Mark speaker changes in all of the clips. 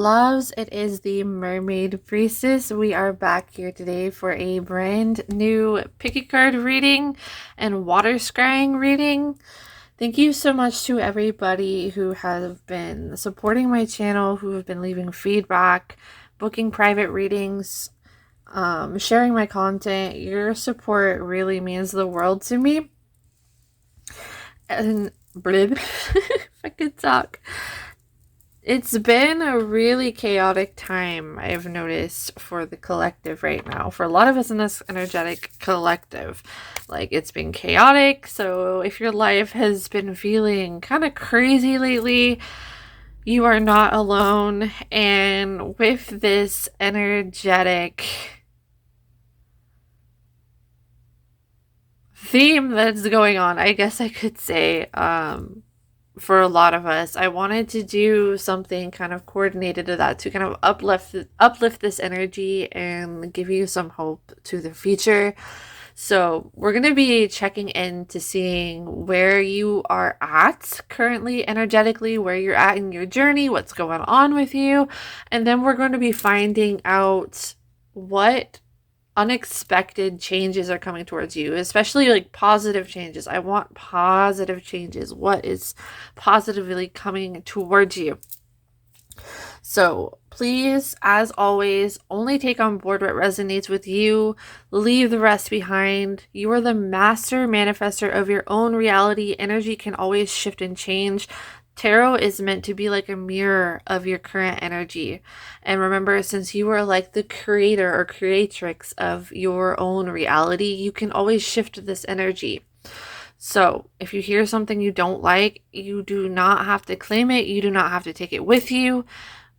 Speaker 1: loves. It is the Mermaid Priestess. We are back here today for a brand new pick a card reading and water scrying reading. Thank you so much to everybody who have been supporting my channel, who have been leaving feedback, booking private readings, sharing my content. Your support really means the world to me. And if I could talk. It's been a really chaotic time, I've noticed, for the collective right now. For a lot of us in this energetic collective. Like, it's been chaotic. So if your life has been feeling kind of crazy lately, you are not alone. And with this energetic theme that's going on, I guess I could say, for a lot of us, I wanted to do something kind of coordinated to that, to kind of uplift this energy and give you some hope to the future. So we're going to be checking in to seeing where you are at currently energetically, where you're at in your journey, what's going on with you. And then we're going to be finding out what unexpected changes are coming towards you, especially like positive changes. I want positive changes. What is positively coming towards you? So please, as always, only take on board what resonates with you. Leave the rest behind. You are the master manifester of your own reality. Energy can always shift and change. Tarot is meant to be like a mirror of your current energy. And remember, since you are like the creator or creatrix of your own reality, you can always shift this energy. So if you hear something you don't like, you do not have to claim it. You do not have to take it with you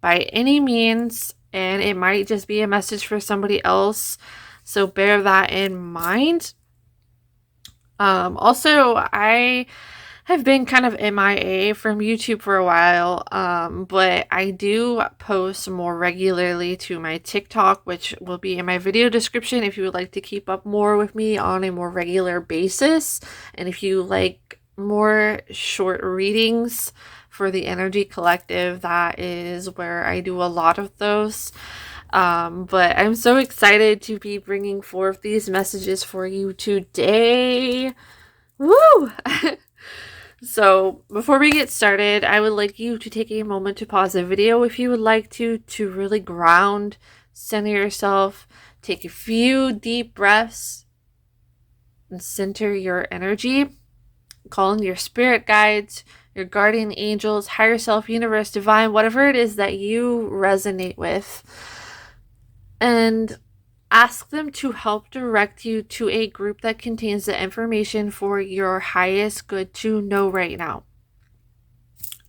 Speaker 1: by any means. And it might just be a message for somebody else. So bear that in mind. Also, I have been kind of MIA from YouTube for a while, but I do post more regularly to my TikTok, which will be in my video description if you would like to keep up more with me on a more regular basis. And if you like more short readings for the Energy Collective, that is where I do a lot of those. But I'm so excited to be bringing forth these messages for you today. Woo! So before we get started, I would like you to take a moment to pause the video if you would like to really ground, center yourself, take a few deep breaths, and center your energy. Call in your spirit guides, your guardian angels, higher self, universe, divine, whatever it is that you resonate with. And ask them to help direct you to a group that contains the information for your highest good to know right now.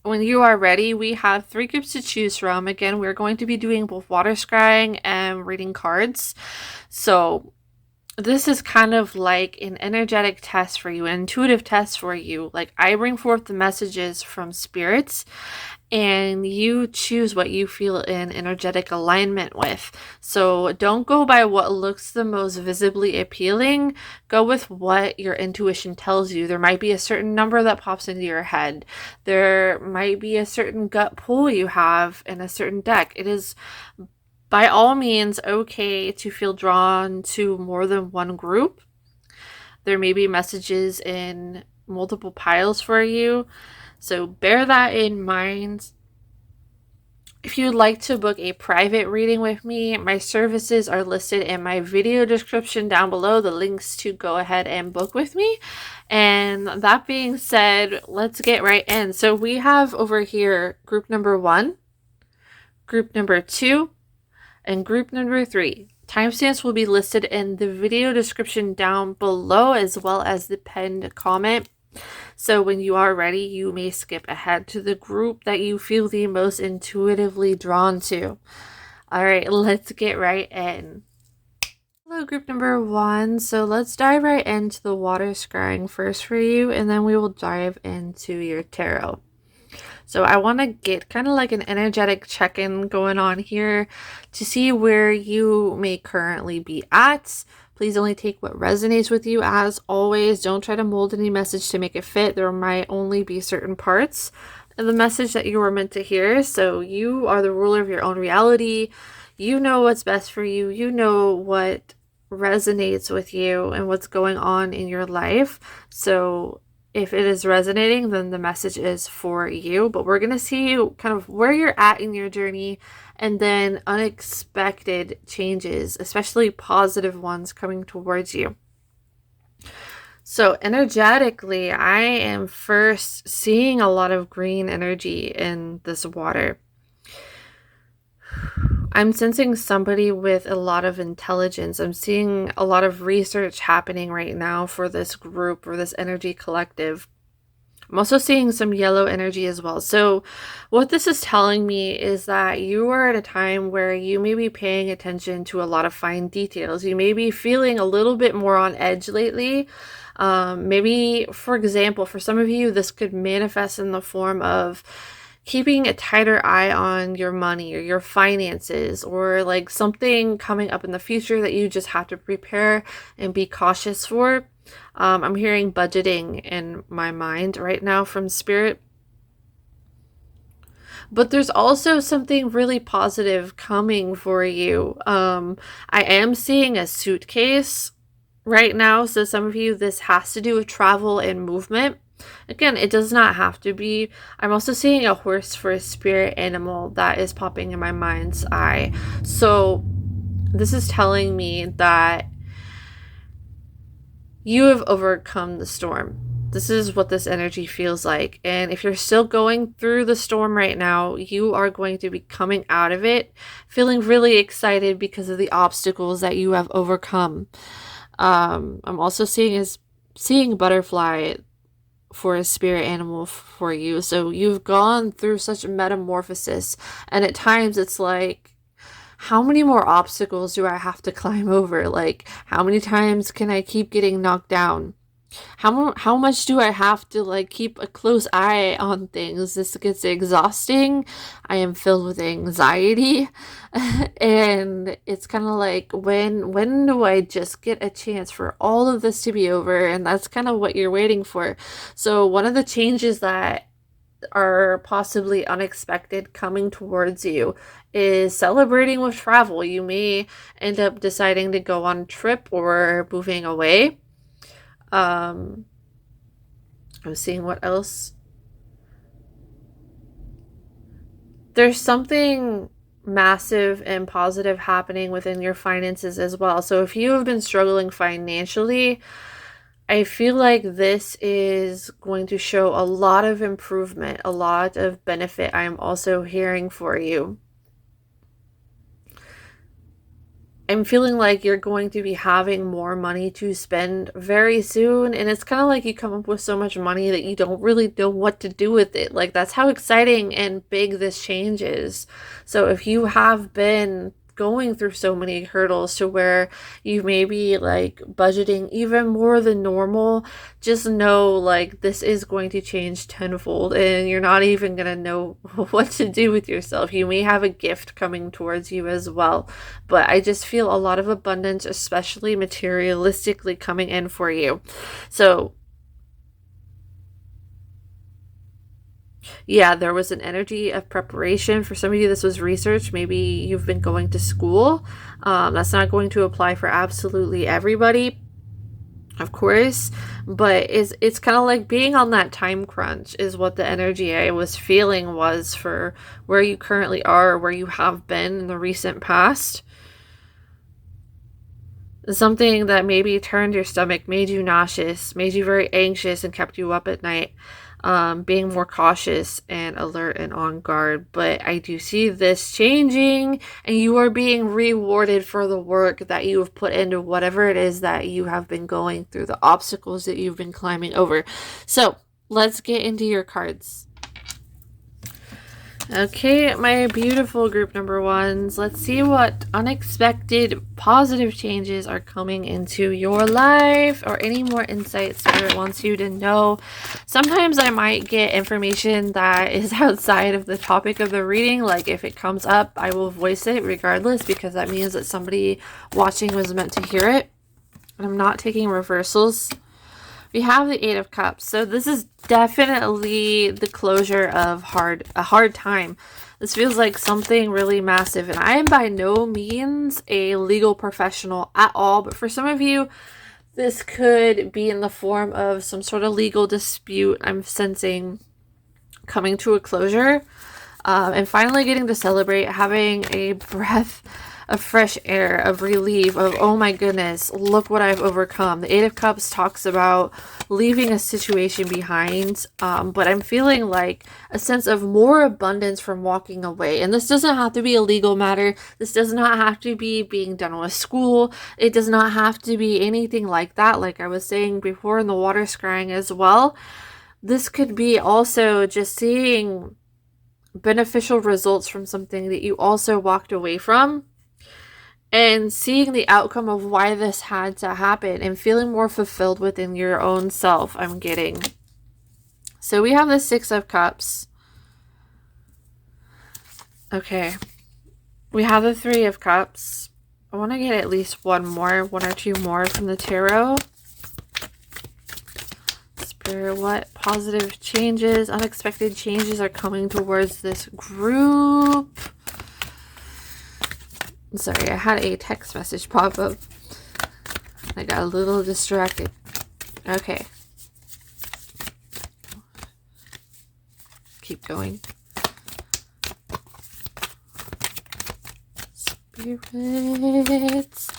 Speaker 1: When you are ready, we have 3 groups to choose from. Again, we're going to be doing both water scrying and reading cards. So this is kind of like an energetic test for you, an intuitive test for you. Like, I bring forth the messages from spirits, and you choose what you feel in energetic alignment with. So don't go by what looks the most visibly appealing. Go with what your intuition tells you. There might be a certain number that pops into your head. There might be a certain gut pull you have in a certain deck. It is by all means okay to feel drawn to more than one group. There may be messages in multiple piles for you. So bear that in mind. If you'd like to book a private reading with me, my services are listed in my video description down below, the links to go ahead and book with me. And that being said, let's get right in. So we have over here group number 1, group number 2, and group number 3. Timestamps will be listed in the video description down below, as well as the pinned comment. So when you are ready, you may skip ahead to the group that you feel the most intuitively drawn to. All right, let's get right in. Hello, group number 1. So let's dive right into the water scrying first for you, and then we will dive into your tarot. So I want to get kind of like an energetic check-in going on here to see where you may currently be at. Please only take what resonates with you. As always, don't try to mold any message to make it fit. There might only be certain parts the message that you were meant to hear. So you are the ruler of your own reality. You know what's best for you. You know what resonates with you and what's going on in your life. So if it is resonating, then the message is for you. But we're going to see kind of where you're at in your journey, and then unexpected changes, especially positive ones, coming towards you. So energetically, I am first seeing a lot of green energy in this water. I'm sensing somebody with a lot of intelligence. I'm seeing a lot of research happening right now for this group or this energy collective. I'm also seeing some yellow energy as well. So what this is telling me is that you are at a time where you may be paying attention to a lot of fine details. You may be feeling a little bit more on edge lately. Maybe, for example, for some of you, this could manifest in the form of keeping a tighter eye on your money or your finances, or like something coming up in the future that you just have to prepare and be cautious for. I'm hearing budgeting in my mind right now from Spirit. But there's also something really positive coming for you. I am seeing a suitcase right now. So some of you, this has to do with travel and movement. Again, it does not have to be. I'm also seeing a horse for a spirit animal that is popping in my mind's eye. So this is telling me that you have overcome the storm. This is what this energy feels like. And if you're still going through the storm right now, you are going to be coming out of it feeling really excited because of the obstacles that you have overcome. I'm also seeing a butterfly for a spirit animal for you. So you've gone through such a metamorphosis, and at times it's like, how many more obstacles do I have to climb over? Like, how many times can I keep getting knocked down? How much do I have to like keep a close eye on things? This gets exhausting. I am filled with anxiety. And it's kind of like, when do I just get a chance for all of this to be over? And that's kind of what you're waiting for. So one of the changes that are possibly unexpected coming towards you is celebrating with travel. You may end up deciding to go on a trip or moving away. I'm seeing what else. There's something massive and positive happening within your finances as well. So if you have been struggling financially, I feel like this is going to show a lot of improvement, a lot of benefit. I am also hearing for you. I'm feeling like you're going to be having more money to spend very soon. And it's kind of like you come up with so much money that you don't really know what to do with it. Like, that's how exciting and big this change is. So if you have been going through so many hurdles to where you may be like budgeting even more than normal, just know like this is going to change tenfold, and you're not even gonna know what to do with yourself. You may have a gift coming towards you as well, but I just feel a lot of abundance, especially materialistically, coming in for you. So yeah, there was an energy of preparation. For some of you, this was research. Maybe you've been going to school. That's not going to apply for absolutely everybody, of course, but it's kind of like being on that time crunch is what the energy I was feeling was for where you currently are, or where you have been in the recent past. Something that maybe turned your stomach, made you nauseous, made you very anxious, and kept you up at night. Being more cautious and alert and on guard. But I do see this changing, and you are being rewarded for the work that you have put into whatever it is that you have been going through, the obstacles that you've been climbing over. So let's get into your cards. Okay, my beautiful group number ones, let's see what unexpected positive changes are coming into your life, or any more insights Spirit wants you to know. Sometimes I might get information that is outside of the topic of the reading. Like if it comes up, I will voice it regardless, because that means that somebody watching was meant to hear it. I'm not taking reversals. We have the Eight of Cups. So this is definitely the closure of a hard time. This feels like something really massive. And I am by no means a legal professional at all. But for some of you, this could be in the form of some sort of legal dispute I'm sensing coming to a closure. And finally getting to celebrate, having a breath of fresh air, of relief, of, oh my goodness, look what I've overcome. The Eight of Cups talks about leaving a situation behind, but I'm feeling like a sense of more abundance from walking away. And this doesn't have to be a legal matter. This does not have to be being done with school. It does not have to be anything like that, like I was saying before in the water scrying as well. This could be also just seeing beneficial results from something that you also walked away from, and seeing the outcome of why this had to happen and feeling more fulfilled within your own self, I'm getting. So we have the Six of Cups. Okay. We have the Three of Cups. I want to get at least one or two more from the tarot. Spirit, what positive changes, unexpected changes are coming towards this group? Sorry, I had a text message pop up. I got a little distracted. Okay. Keep going. Spirits.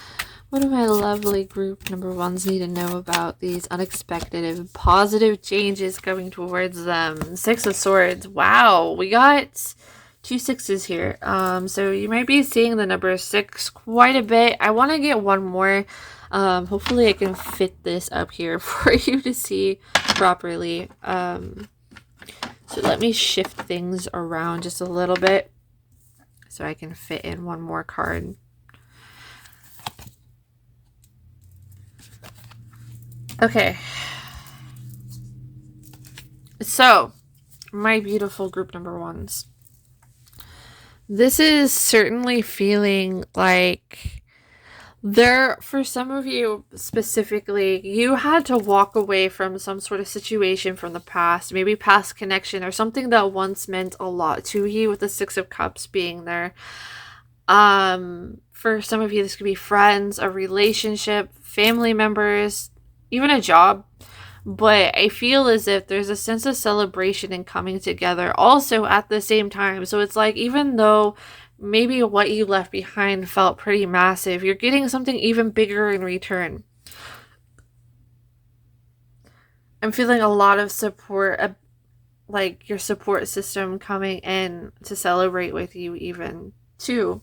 Speaker 1: What do my lovely group number ones need to know about these unexpected and positive changes coming towards them? Six of Swords. Wow, we got 2 sixes here. So you might be seeing the number 6 quite a bit. I want to get one more. Hopefully I can fit this up here for you to see properly. So let me shift things around just a little bit so I can fit in one more card. Okay. So, my beautiful group number ones. This is certainly feeling like for some of you specifically, you had to walk away from some sort of situation from the past, maybe past connection or something that once meant a lot to you, with the Six of Cups being there. For some of you, this could be friends, a relationship, family members, even a job. But I feel as if there's a sense of celebration and coming together also at the same time. So it's like, even though maybe what you left behind felt pretty massive, you're getting something even bigger in return. I'm feeling a lot of support, like your support system coming in to celebrate with you even too.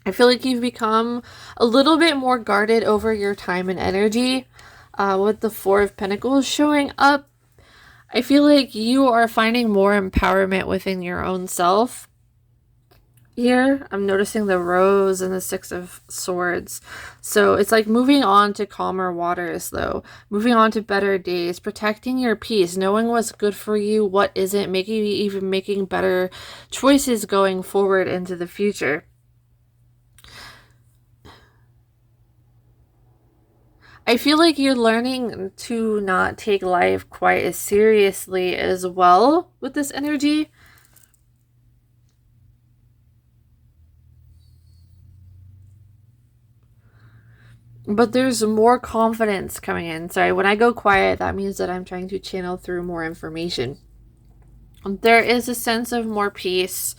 Speaker 1: I feel like you've become a little bit more guarded over your time and energy. With the Four of Pentacles showing up, I feel like you are finding more empowerment within your own self. Here, I'm noticing the Rose and the Six of Swords. So it's like moving on to calmer waters, though. Moving on to better days, protecting your peace, knowing what's good for you, what isn't, making better choices going forward into the future. I feel like you're learning to not take life quite as seriously as well with this energy. But there's more confidence coming in. Sorry, when I go quiet, that means that I'm trying to channel through more information. There is a sense of more peace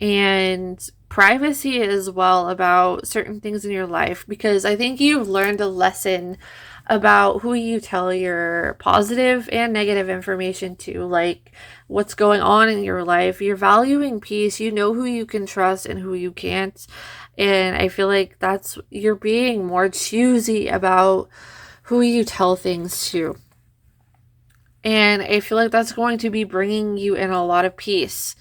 Speaker 1: and privacy as well about certain things in your life, because I think you've learned a lesson about who you tell your positive and negative information to, like what's going on in your life. You're valuing peace. You know who you can trust and who you can't. And I feel like you're being more choosy about who you tell things to. And I feel like that's going to be bringing you in a lot of peace.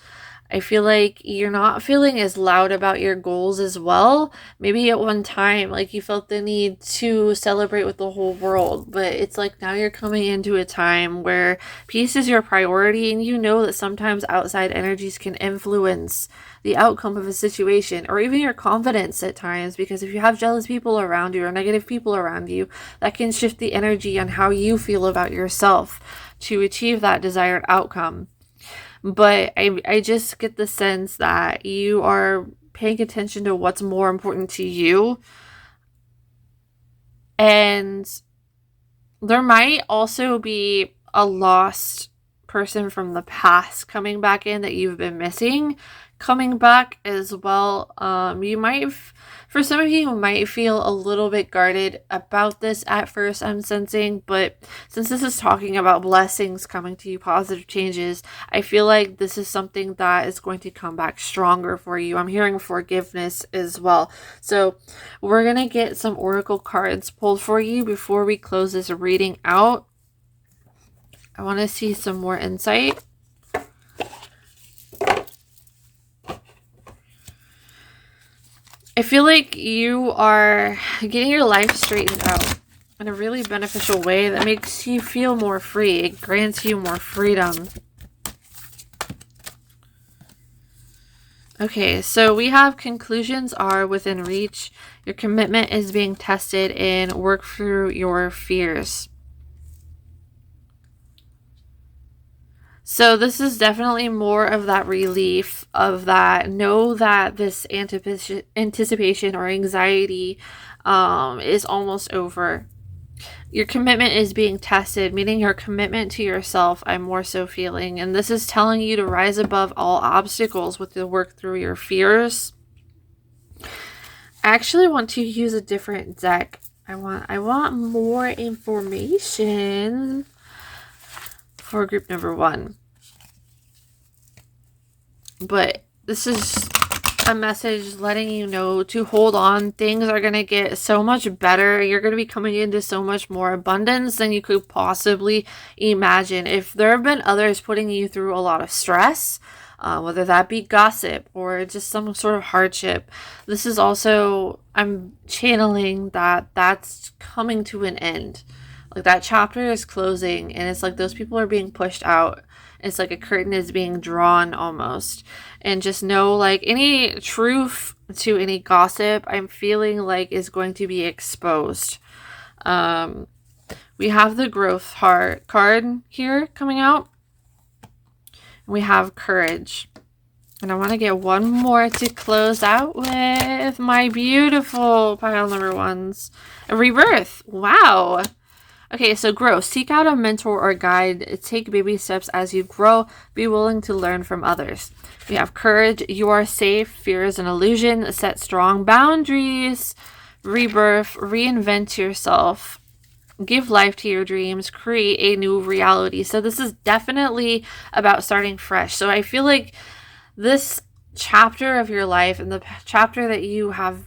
Speaker 1: I feel like you're not feeling as loud about your goals as well. Maybe at one time, like you felt the need to celebrate with the whole world, but it's like now you're coming into a time where peace is your priority, and you know that sometimes outside energies can influence the outcome of a situation or even your confidence at times, because if you have jealous people around you or negative people around you, that can shift the energy on how you feel about yourself to achieve that desired outcome. But I just get the sense that you are paying attention to what's more important to you. And there might also be a lost person from the past coming back in that you've been missing, coming back as well. You might, for some of you might feel a little bit guarded about this at first, I'm sensing, but since this is talking about blessings coming to you, positive changes, I feel like this is something that is going to come back stronger for you. I'm hearing forgiveness as well. So we're going to get some oracle cards pulled for you before we close this reading out. I want to see some more insight. I feel like you are getting your life straightened out in a really beneficial way that makes you feel more free. It grants you more freedom. Okay, so we have conclusions are within reach. Your commitment is being tested, and work through your fears. So this is definitely more of that relief of that. Know that this anticipation or anxiety is almost over. Your commitment is being tested, meaning your commitment to yourself, I'm more so feeling. And this is telling you to rise above all obstacles with the work through your fears. I actually want to use a different deck. I want more information for group number 1. But this is a message letting you know to hold on. Things are going to get so much better. You're going to be coming into so much more abundance than you could possibly imagine. If there have been others putting you through a lot of stress, whether that be gossip or just some sort of hardship, this is also, I'm channeling that that's coming to an end. Like that chapter is closing, and it's like those people are being pushed out. It's like a curtain is being drawn almost. And just know, like, any truth to any gossip, I'm feeling like is going to be exposed. We have the growth heart card here coming out. We have courage. And I want to get one more to close out with my beautiful pile number 1s. A rebirth. Wow. Okay, so grow. Seek out a mentor or guide. Take baby steps as you grow. Be willing to learn from others. We have courage. You are safe. Fear is an illusion. Set strong boundaries. Rebirth. Reinvent yourself. Give life to your dreams. Create a new reality. So this is definitely about starting fresh. So I feel like this chapter of your life and the chapter that you have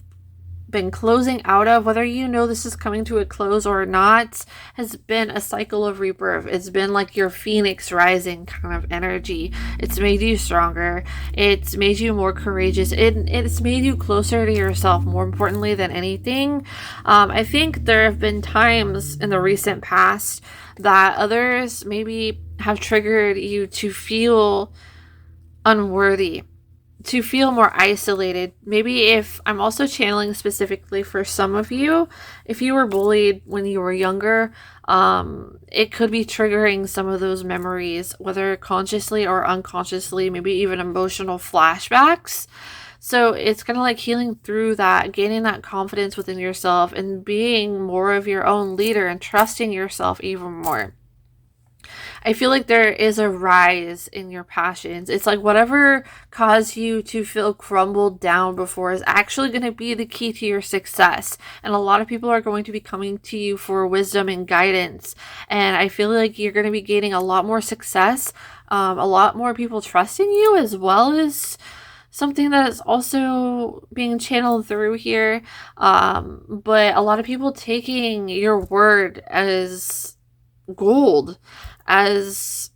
Speaker 1: been closing out of, whether you know this is coming to a close or not, has been a cycle of rebirth. It's been like your phoenix rising kind of energy. It's made you stronger. It's made you more courageous. It's made you closer to yourself, more importantly than anything. I think there have been times in the recent past that others maybe have triggered you to feel unworthy, to feel more isolated. Maybe if I'm also channeling specifically for some of you, if you were bullied when you were younger, it could be triggering some of those memories, whether consciously or unconsciously, maybe even emotional flashbacks. So it's kind of like healing through that, gaining that confidence within yourself and being more of your own leader and trusting yourself even more. I feel like there is a rise in your passions. It's like whatever caused you to feel crumbled down before is actually going to be the key to your success. And a lot of people are going to be coming to you for wisdom and guidance. And I feel like you're going to be gaining a lot more success, a lot more people trusting you, as well as something that is also being channeled through here. But a lot of people taking your word as gold, as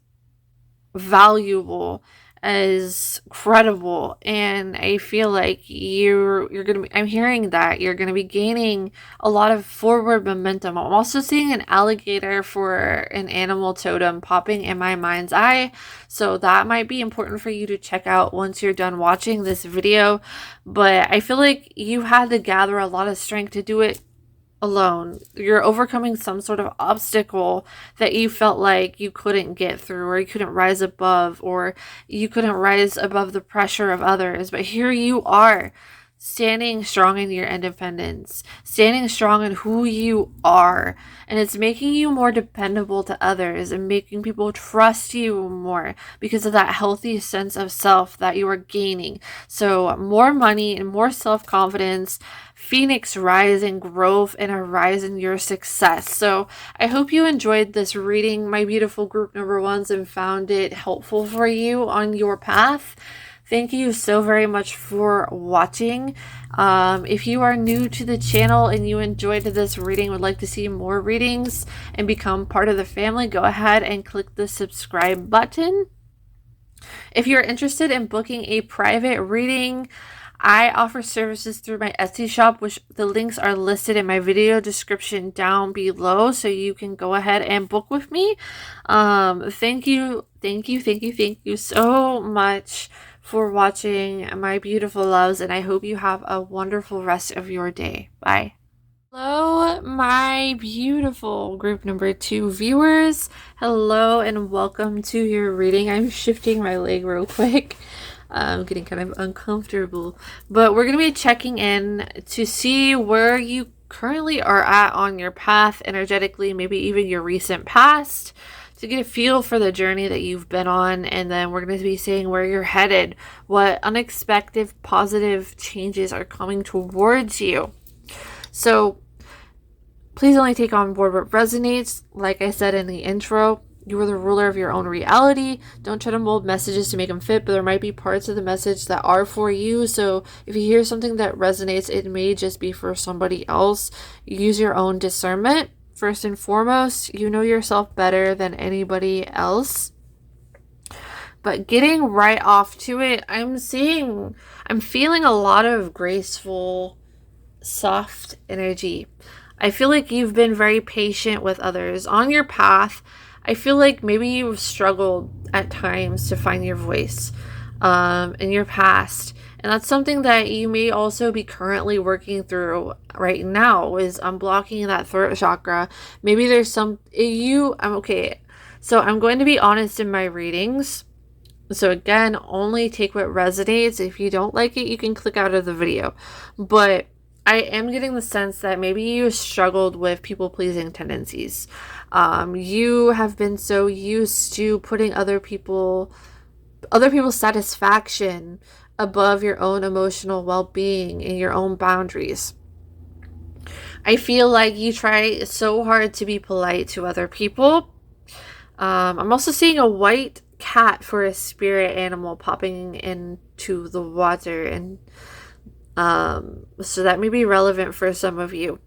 Speaker 1: valuable, is credible, and I feel like you're gonna be, I'm hearing that you're gonna be gaining a lot of forward momentum. I'm also seeing an alligator for an animal totem popping in my mind's eye, so that might be important for you to check out once you're done watching this video. But I feel like you had to gather a lot of strength to do it alone. You're overcoming some sort of obstacle that you felt like you couldn't get through, or you couldn't rise above, or you couldn't rise above the pressure of others. But here you are, standing strong in your independence, standing strong in who you are, and it's making you more dependable to others and making people trust you more because of that healthy sense of self that you are gaining. So more money and more self-confidence, Phoenix rising, growth, and a rise in your success. So I hope you enjoyed this reading, my beautiful group number ones, and found it helpful for you on your path. Thank you so very much for watching. If you are new to the channel and you enjoyed this reading, would like to see more readings and become part of the family, go ahead and click the subscribe button. If you're interested in booking a private reading, I offer services through my Etsy shop, which the links are listed in my video description down below, so you can go ahead and book with me. Thank you so much for watching, my beautiful loves, and I hope you have a wonderful rest of your day. Bye. Hello, my beautiful group number 2 viewers. Hello and welcome to your reading. I'm shifting my leg real quick. I'm getting kind of uncomfortable, but we're going to be checking in to see where you currently are at on your path energetically, maybe even your recent past, to get a feel for the journey that you've been on. And then we're going to be seeing where you're headed, what unexpected positive changes are coming towards you. So please only take on board what resonates. Like I said in the intro, you are the ruler of your own reality. Don't try to mold messages to make them fit, but there might be parts of the message that are for you. So if you hear something that resonates, it may just be for somebody else. Use your own discernment. First and foremost, you know yourself better than anybody else. But getting right off to it, I'm feeling a lot of graceful, soft energy. I feel like you've been very patient with others on your path. I feel like maybe you've struggled at times to find your voice in your past. And that's something that you may also be currently working through right now, is unblocking that throat chakra. Maybe there's okay. So I'm going to be honest in my readings. So again, only take what resonates. If you don't like it, you can click out of the video. But I am getting the sense that maybe you struggled with people-pleasing tendencies. You have been so used to putting other people's satisfaction above your own emotional well-being and your own boundaries. I feel like you try so hard to be polite to other people. I'm also seeing a white cat for a spirit animal popping into the water, and so that may be relevant for some of you.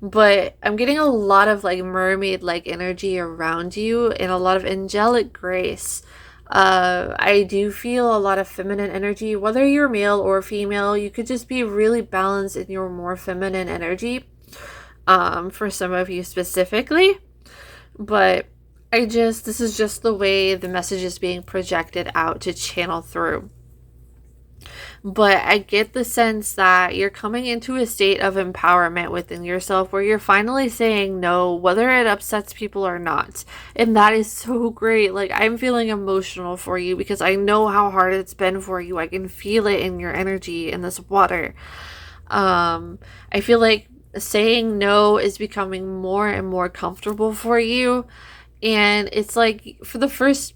Speaker 1: But I'm getting a lot of like mermaid-like energy around you and a lot of angelic grace. I do feel a lot of feminine energy. Whether you're male or female, you could just be really balanced in your more feminine energy, for some of you specifically. But this is just the way the message is being projected out to channel through. But I get the sense that you're coming into a state of empowerment within yourself where you're finally saying no, whether it upsets people or not. And that is so great. Like, I'm feeling emotional for you because I know how hard it's been for you. I can feel it in your energy in this water. I feel like saying no is becoming more and more comfortable for you. And it's like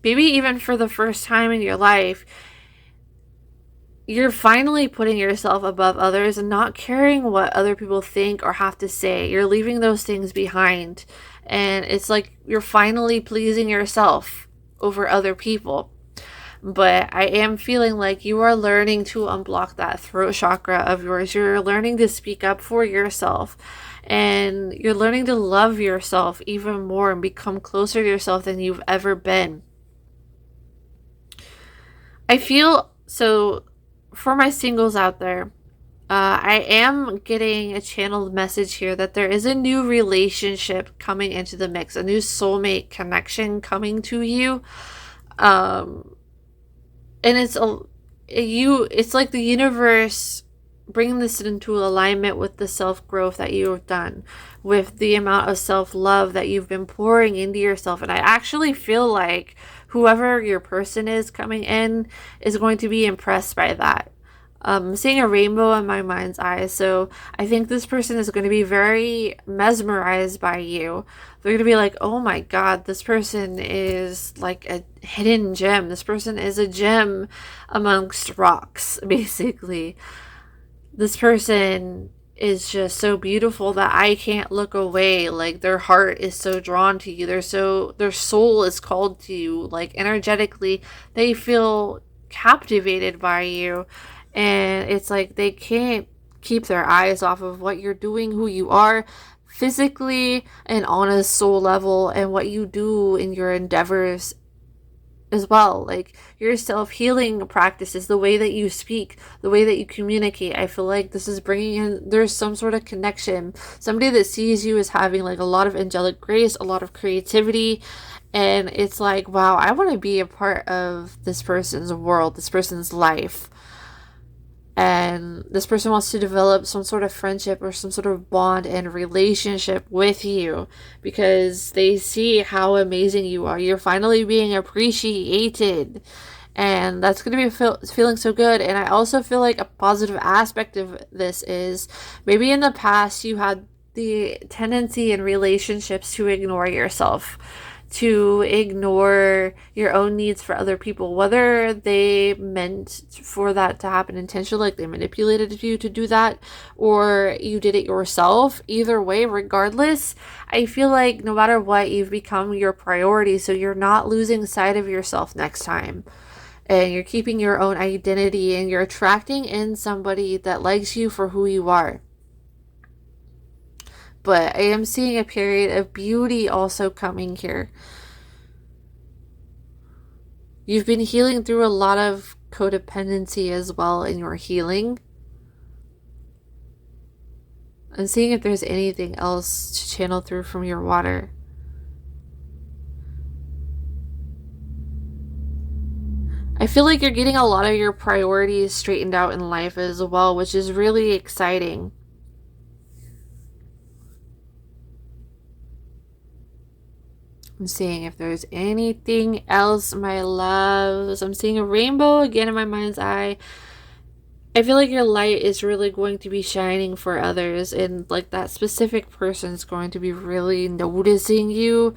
Speaker 1: maybe even for the first time in your life, you're finally putting yourself above others and not caring what other people think or have to say. You're leaving those things behind. And it's like you're finally pleasing yourself over other people. But I am feeling like you are learning to unblock that throat chakra of yours. You're learning to speak up for yourself. And you're learning to love yourself even more and become closer to yourself than you've ever been. I feel so for my singles out there. I am getting a channeled message here that there is a new relationship coming into the mix, a new soulmate connection coming to you. Um, and it's like the universe bringing this into alignment with the self-growth that you have done, with the amount of self-love that you've been pouring into yourself. And I actually feel like whoever your person is coming in is going to be impressed by that. I'm seeing a rainbow in my mind's eye, so I think this person is going to be very mesmerized by you. They're going to be like, oh my god, this person is like a hidden gem. This person is a gem amongst rocks, basically. This person is just so beautiful that I can't look away. Like, their heart is so drawn to you. Their soul is called to you. Like, energetically, they feel captivated by you. And it's like they can't keep their eyes off of what you're doing, who you are physically and on a soul level, and what you do in your endeavors as well. Like your self-healing practices, the way that you speak, the way that you communicate. I feel like this is bringing in, there's some sort of connection. Somebody that sees you as having like a lot of angelic grace, a lot of creativity. And it's like, wow, I want to be a part of this person's world, this person's life. And this person wants to develop some sort of friendship or some sort of bond and relationship with you because they see how amazing you are. You're finally being appreciated, and that's going to be feeling so good. And I also feel like a positive aspect of this is maybe in the past you had the tendency in relationships to ignore yourself, to ignore your own needs for other people, whether they meant for that to happen intentionally, like they manipulated you to do that, or you did it yourself. Either way, regardless, I feel like no matter what, you've become your priority, so you're not losing sight of yourself next time. And you're keeping your own identity, and you're attracting in somebody that likes you for who you are. But I am seeing a period of beauty also coming here. You've been healing through a lot of codependency as well in your healing. I'm seeing if there's anything else to channel through from your water. I feel like you're getting a lot of your priorities straightened out in life as well, which is really exciting. I'm seeing if there's anything else, my loves. I'm seeing a rainbow again in my mind's eye. I feel like your light is really going to be shining for others, and like that specific person is going to be really noticing you.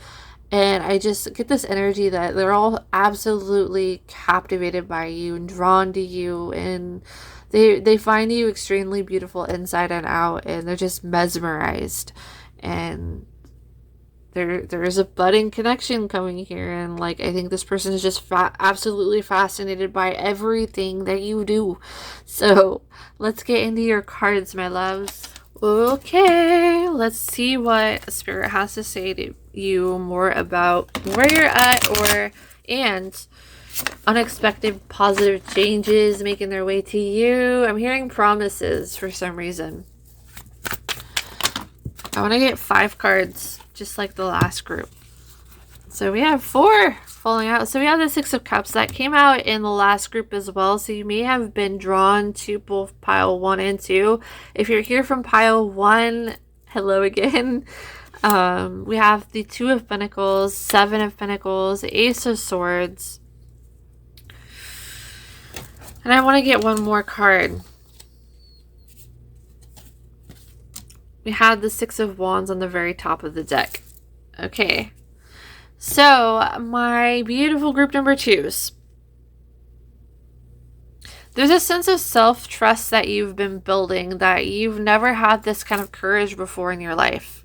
Speaker 1: And I just get this energy that they're all absolutely captivated by you and drawn to you, and they find you extremely beautiful inside and out, and they're just mesmerized. And there is a budding connection coming here, and like I think this person is just absolutely fascinated by everything that you do. So let's get into your cards, my loves. Okay, let's see what Spirit has to say to you more about where you're at, and unexpected positive changes making their way to you. I'm hearing promises for some reason. I want to get 5 cards, just like the last group. So we have 4 falling out. So we have the 6 of Cups that came out in the last group as well. So you may have been drawn to both pile 1 and 2. If you're here from pile 1, hello again. We have the 2 of Pentacles, 7 of Pentacles, Ace of Swords. And I want to get one more card. We had the 6 of Wands on the very top of the deck. Okay. So, my beautiful group number 2s. There's a sense of self-trust that you've been building, that you've never had this kind of courage before in your life.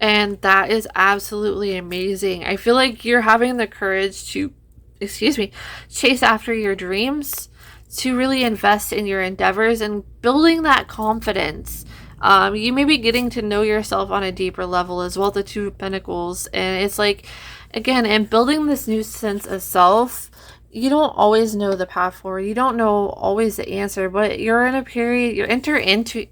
Speaker 1: And that is absolutely amazing. I feel like you're having the courage to, chase after your dreams, to really invest in your endeavors and building that confidence. You may be getting to know yourself on a deeper level as well, the 2 of Pentacles. And it's like, again, and building this new sense of self, you don't always know the path forward. You don't know always the answer, but you're in a period,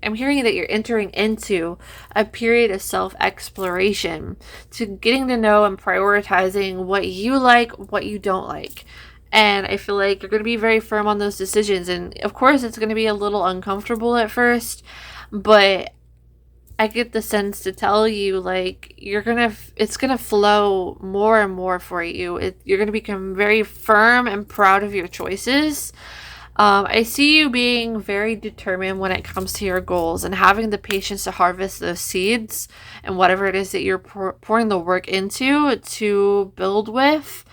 Speaker 1: I'm hearing that you're entering into a period of self-exploration, to getting to know and prioritizing what you like, what you don't like. And I feel like you're going to be very firm on those decisions. And of course, it's going to be a little uncomfortable at first, but I get the sense to tell you, like, it's gonna flow more and more for you. You're gonna become very firm and proud of your choices. I see you being very determined when it comes to your goals and having the patience to harvest those seeds and whatever it is that you're pouring the work into to build with.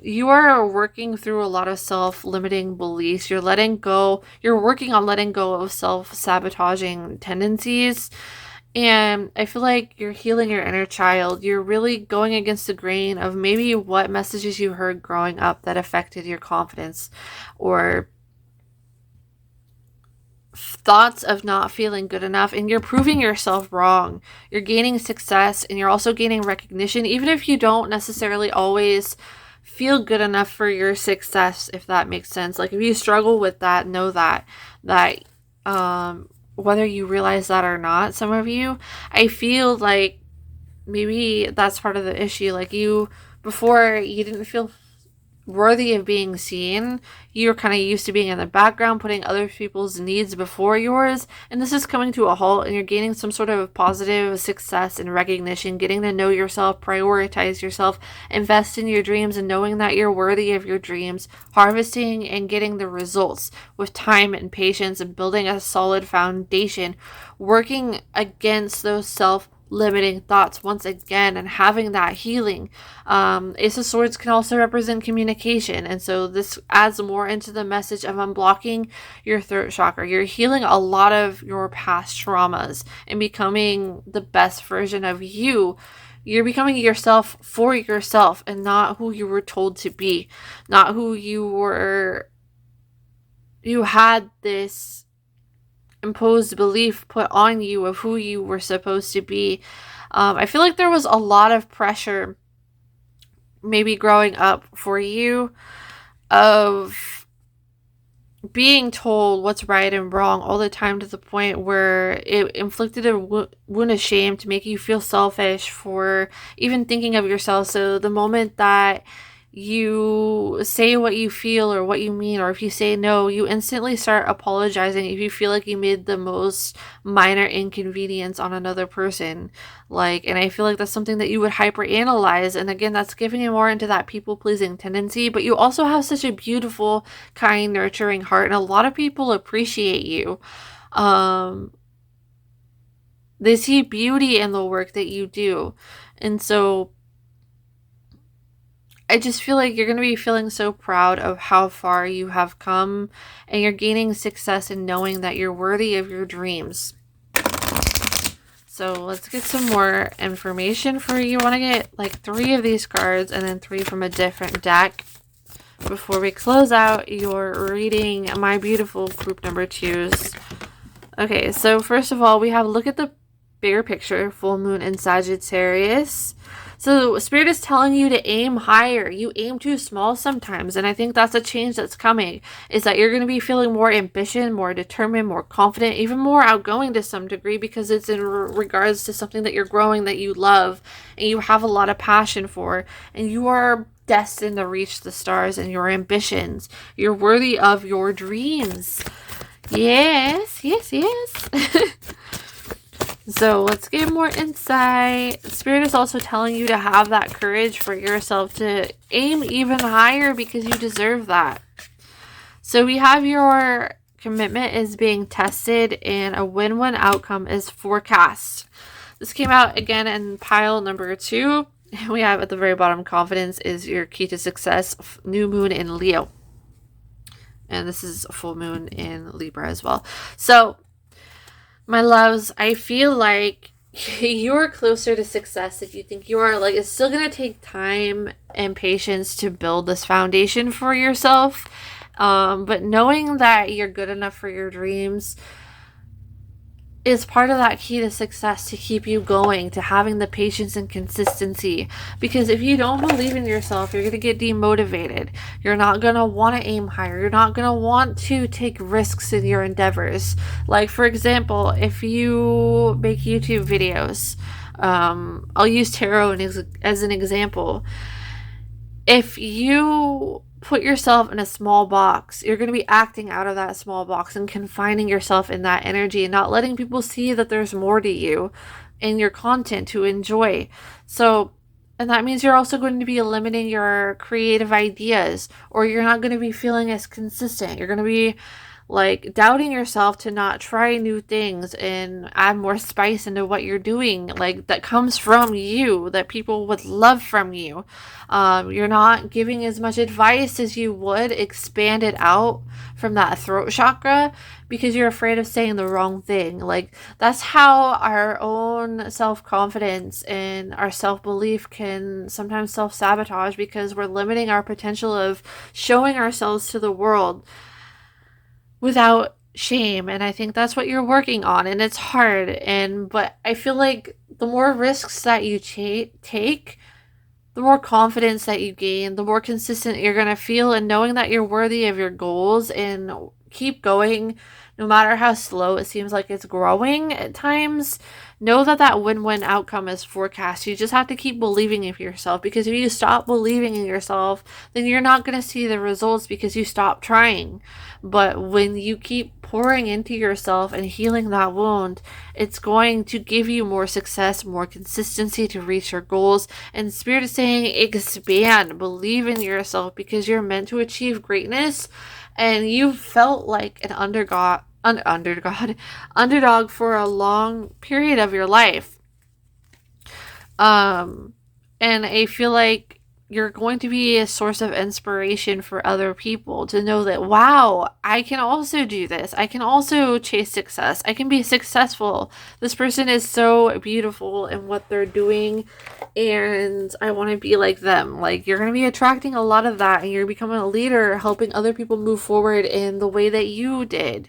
Speaker 1: You are working through a lot of self-limiting beliefs. You're working on letting go of self-sabotaging tendencies. And I feel like you're healing your inner child. You're really going against the grain of maybe what messages you heard growing up that affected your confidence, or thoughts of not feeling good enough, and you're proving yourself wrong. You're gaining success, and you're also gaining recognition, even if you don't necessarily always feel good enough for your success, if that makes sense. Like, if you struggle with that, know that whether you realize that or not, some of you, I feel like maybe that's part of the issue. Like, before, you didn't feel worthy of being seen. You're kind of used to being in the background, putting other people's needs before yours, and this is coming to a halt, and you're gaining some sort of positive success and recognition, getting to know yourself, prioritize yourself, invest in your dreams, and knowing that you're worthy of your dreams, harvesting and getting the results with time and patience, and building a solid foundation, working against those self-limiting thoughts once again, and having that healing. Ace of Swords can also represent communication, and so this adds more into the message of unblocking your throat chakra. You're healing a lot of your past traumas and becoming the best version of you. You're becoming yourself for yourself, and not who you were told to be, not who you had this imposed belief put on you of who you were supposed to be. I feel like there was a lot of pressure maybe growing up for you, of being told what's right and wrong all the time, to the point where it inflicted a wound of shame to make you feel selfish for even thinking of yourself. So the moment that you say what you feel or what you mean, or if you say no, you instantly start apologizing if you feel like you made the most minor inconvenience on another person. Like, and I feel like that's something that you would hyperanalyze, and again, that's giving you more into that people-pleasing tendency. But you also have such a beautiful, kind, nurturing heart, and a lot of people appreciate you. They see beauty in the work that you do, and so I just feel like you're going to be feeling so proud of how far you have come, and you're gaining success in knowing that you're worthy of your dreams. So let's get some more information for you. I want to get like 3 of these cards and then 3 from a different deck before we close out your reading, my beautiful group number 2s. Okay, so first of all, we have look at the bigger picture, full moon in Sagittarius. So Spirit is telling you to aim higher. You aim too small sometimes, and I think that's a change that's coming, is that you're going to be feeling more ambition, more determined, more confident, even more outgoing to some degree, because it's in regards to something that you're growing, that you love, and you have a lot of passion for, and you are destined to reach the stars in your ambitions. You're worthy of your dreams. Yes, yes, yes. So let's get more insight. Spirit is also telling you to have that courage for yourself to aim even higher, because you deserve that. So we have your commitment is being tested, and a win-win outcome is forecast. This came out again in pile number 2. We have at the very bottom, confidence is your key to success. New moon in Leo. And this is a full moon in Libra as well. So my loves, I feel like you're closer to success if you think you are. Like, it's still going to take time and patience to build this foundation for yourself. But knowing that you're good enough for your dreams, is part of that key to success, to keep you going, to having the patience and consistency. Because if you don't believe in yourself, you're going to get demotivated. You're not going to want to aim higher. You're not going to want to take risks in your endeavors. Like, for example, if you make YouTube videos, I'll use tarot as an example. If you put yourself in a small box, you're going to be acting out of that small box and confining yourself in that energy and not letting people see that there's more to you in your content to enjoy. So, and that means you're also going to be limiting your creative ideas, or you're not going to be feeling as consistent. You're going to be like doubting yourself to not try new things and add more spice into what you're doing, like that comes from you, that people would love from you. You're not giving as much advice as you would, expand it out from that throat chakra, because you're afraid of saying the wrong thing. Like, that's how our own self-confidence and our self-belief can sometimes self-sabotage, because we're limiting our potential of showing ourselves to the world without shame. And I think that's what you're working on, and it's hard. But I feel like the more risks that you take, the more confidence that you gain, the more consistent you're going to feel, and knowing that you're worthy of your goals, and keep going no matter how slow it seems like it's growing at times. Know that that win-win outcome is forecast. You just have to keep believing in yourself, because if you stop believing in yourself, then you're not going to see the results, because you stop trying. But when you keep pouring into yourself and healing that wound, it's going to give you more success, more consistency to reach your goals. And Spirit is saying expand, believe in yourself, because you're meant to achieve greatness. And you felt like an underdog for a long period of your life. And I feel like you're going to be a source of inspiration for other people to know that, wow, I can also do this. I can also chase success. I can be successful. This person is so beautiful in what they're doing, and I want to be like them. Like, you're going to be attracting a lot of that, and you're becoming a leader, helping other people move forward in the way that you did.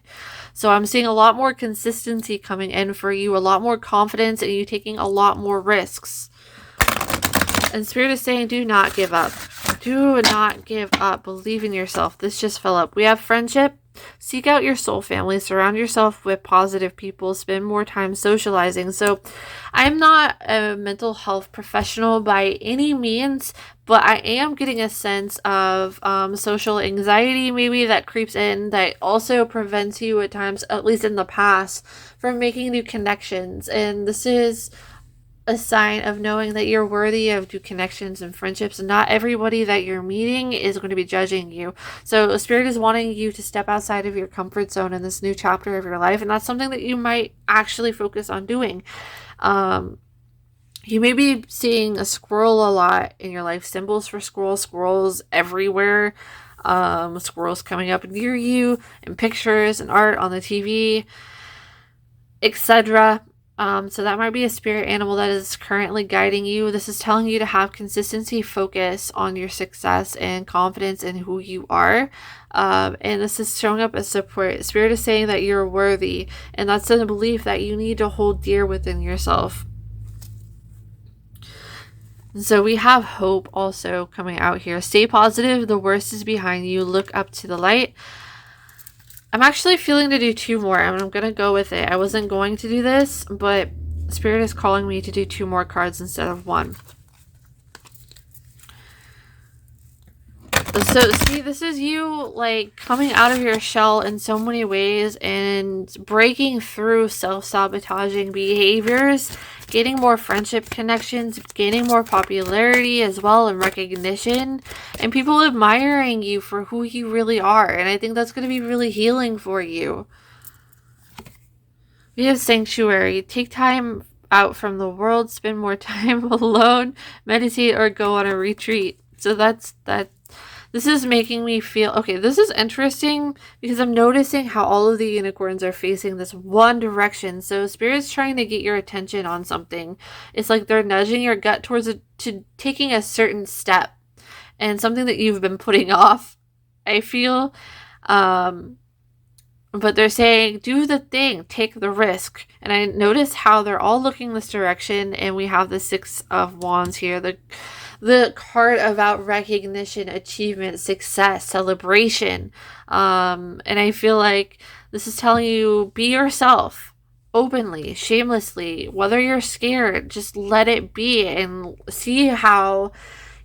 Speaker 1: So I'm seeing a lot more consistency coming in for you, a lot more confidence, and you taking a lot more risks. And Spirit is saying, do not give up. Do not give up. Believe in yourself. This just fell up. We have friendship. Seek out your soul family. Surround yourself with positive people. Spend more time socializing. So I'm not a mental health professional by any means, but I am getting a sense of social anxiety maybe that creeps in, that also prevents you at times, at least in the past, from making new connections. And this is a sign of knowing that you're worthy of new connections and friendships, and not everybody that you're meeting is going to be judging you. So Spirit is wanting you to step outside of your comfort zone in this new chapter of your life, and that's something that you might actually focus on doing. You may be seeing a squirrel a lot in your life, symbols for squirrels everywhere, squirrels coming up near you in pictures and art on the TV, etc. So that might be a spirit animal that is currently guiding you. This is telling you to have consistency, focus on your success, and confidence in who you are. And this is showing up as support. Spirit is saying that you're worthy, and that's a belief that you need to hold dear within yourself. And so we have hope also coming out here. Stay positive. The worst is behind you. Look up to the light. I'm actually feeling to do 2 more, and I'm going to go with it. I wasn't going to do this, but Spirit is calling me to do 2 more cards instead of 1. So, see, this is you, like, coming out of your shell in so many ways and breaking through self-sabotaging behaviors, getting more friendship connections, gaining more popularity as well, and recognition, and people admiring you for who you really are. And I think that's going to be really healing for you. We have sanctuary. Take time out from the world, spend more time alone, meditate, or go on a retreat. So that's that. This is making me feel, okay, this is interesting because I'm noticing how all of the unicorns are facing this one direction. So Spirit's trying to get your attention on something. It's like they're nudging your gut towards to taking a certain step, and something that you've been putting off. I feel But they're saying, do the thing, take the risk. And I notice how they're all looking this direction, and we have the Six of Wands here, the card about recognition, achievement, success, celebration. And I feel like this is telling you, be yourself openly, shamelessly. Whether you're scared, just let it be and see how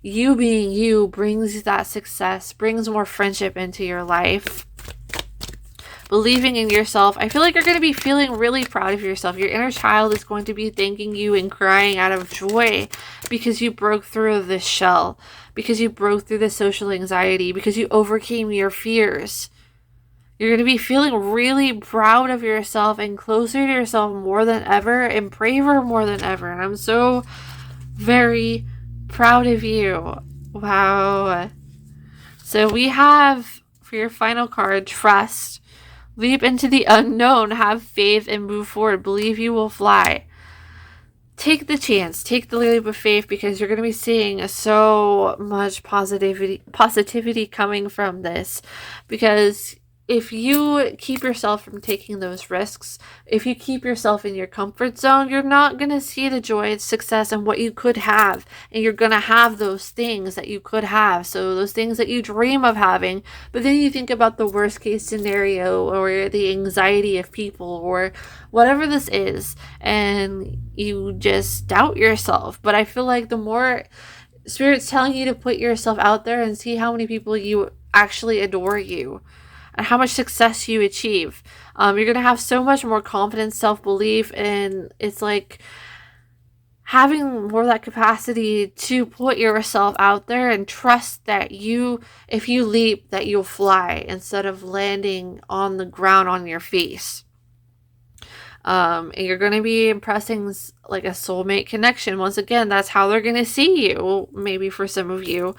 Speaker 1: you being you brings that success, brings more friendship into your life. Believing in yourself. I feel like you're going to be feeling really proud of yourself. Your inner child is going to be thanking you and crying out of joy because you broke through this shell, because you broke through the social anxiety, because you overcame your fears. You're going to be feeling really proud of yourself and closer to yourself more than ever and braver more than ever. And I'm so very proud of you. Wow. So we have, for your final card, trust. Leap into the unknown, have faith, and move forward. Believe you will fly. Take the chance. Take the leap of faith, because you're going to be seeing so much positivity coming from this. Because if you keep yourself from taking those risks, if you keep yourself in your comfort zone, you're not going to see the joy and success and what you could have. And you're going to have those things that you could have. So those things that you dream of having. But then you think about the worst case scenario, or the anxiety of people, or whatever this is. And you just doubt yourself. But I feel like the more Spirit's telling you to put yourself out there and see how many people you actually adore you. And how much success you achieve. You're going to have so much more confidence, self-belief, and it's like having more of that capacity to put yourself out there and trust that if you leap, that you'll fly instead of landing on the ground on your face. And you're going to be impressing like a soulmate connection. Once again, that's how they're going to see you, maybe for some of you.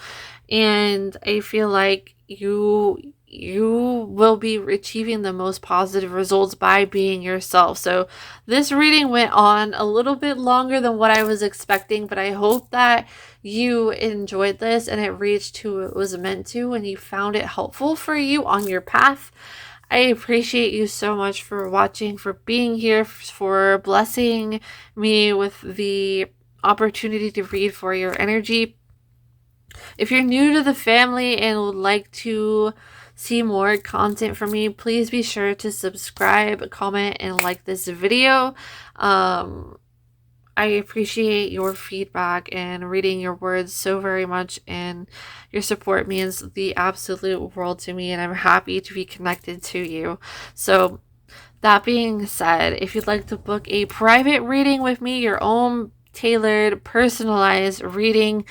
Speaker 1: And I feel like you will be achieving the most positive results by being yourself. So this reading went on a little bit longer than what I was expecting, but I hope that you enjoyed this and it reached who it was meant to, and you found it helpful for you on your path. I appreciate you so much for watching, for being here, for blessing me with the opportunity to read for your energy. If you're new to the family and would like to see more content from me, please be sure to subscribe, comment, and like this video. I appreciate your feedback and reading your words so very much, and your support means the absolute world to me, and I'm happy to be connected to you. So that being said, if you'd like to book a private reading with me, your own tailored, personalized reading,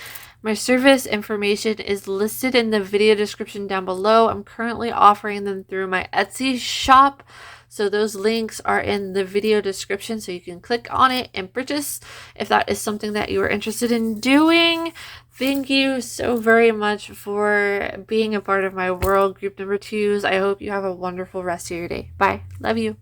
Speaker 1: my service information is listed in the video description down below. I'm currently offering them through my Etsy shop. So those links are in the video description, so you can click on it and purchase if that is something that you are interested in doing. Thank you so very much for being a part of my world, group number 2s. I hope you have a wonderful rest of your day. Bye. Love you.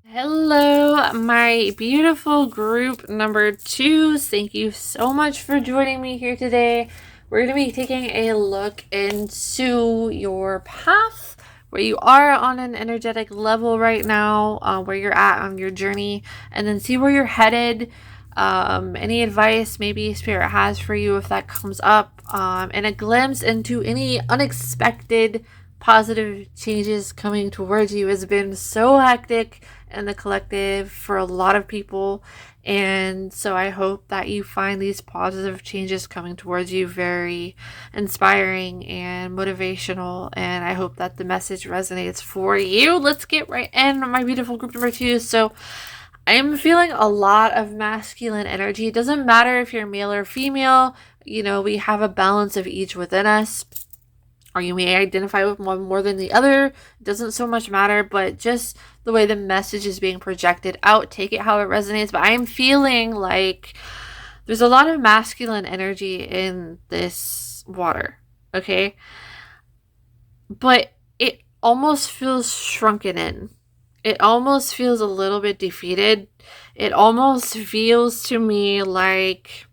Speaker 1: Hello, my beautiful group number 2s. Thank you so much for joining me here today. We're going to be taking a look into your path, where you are on an energetic level right now, where you're at on your journey, and then see where you're headed. Any advice maybe Spirit has for you if that comes up, and a glimpse into any unexpected positive changes coming towards you. Has been so hectic in the collective for a lot of people, and so I hope that you find these positive changes coming towards you very inspiring and motivational, and I hope that the message resonates for you. Let's get right in, my beautiful group number 2. So I am feeling a lot of masculine energy. It doesn't matter if you're male or female, we have a balance of each within us. Or you may identify with one more than the other. It doesn't so much matter, but just the way the message is being projected out, take it how it resonates. But I am feeling like there's a lot of masculine energy in this water, okay? But it almost feels shrunken in. It almost feels a little bit defeated. It almost feels to me like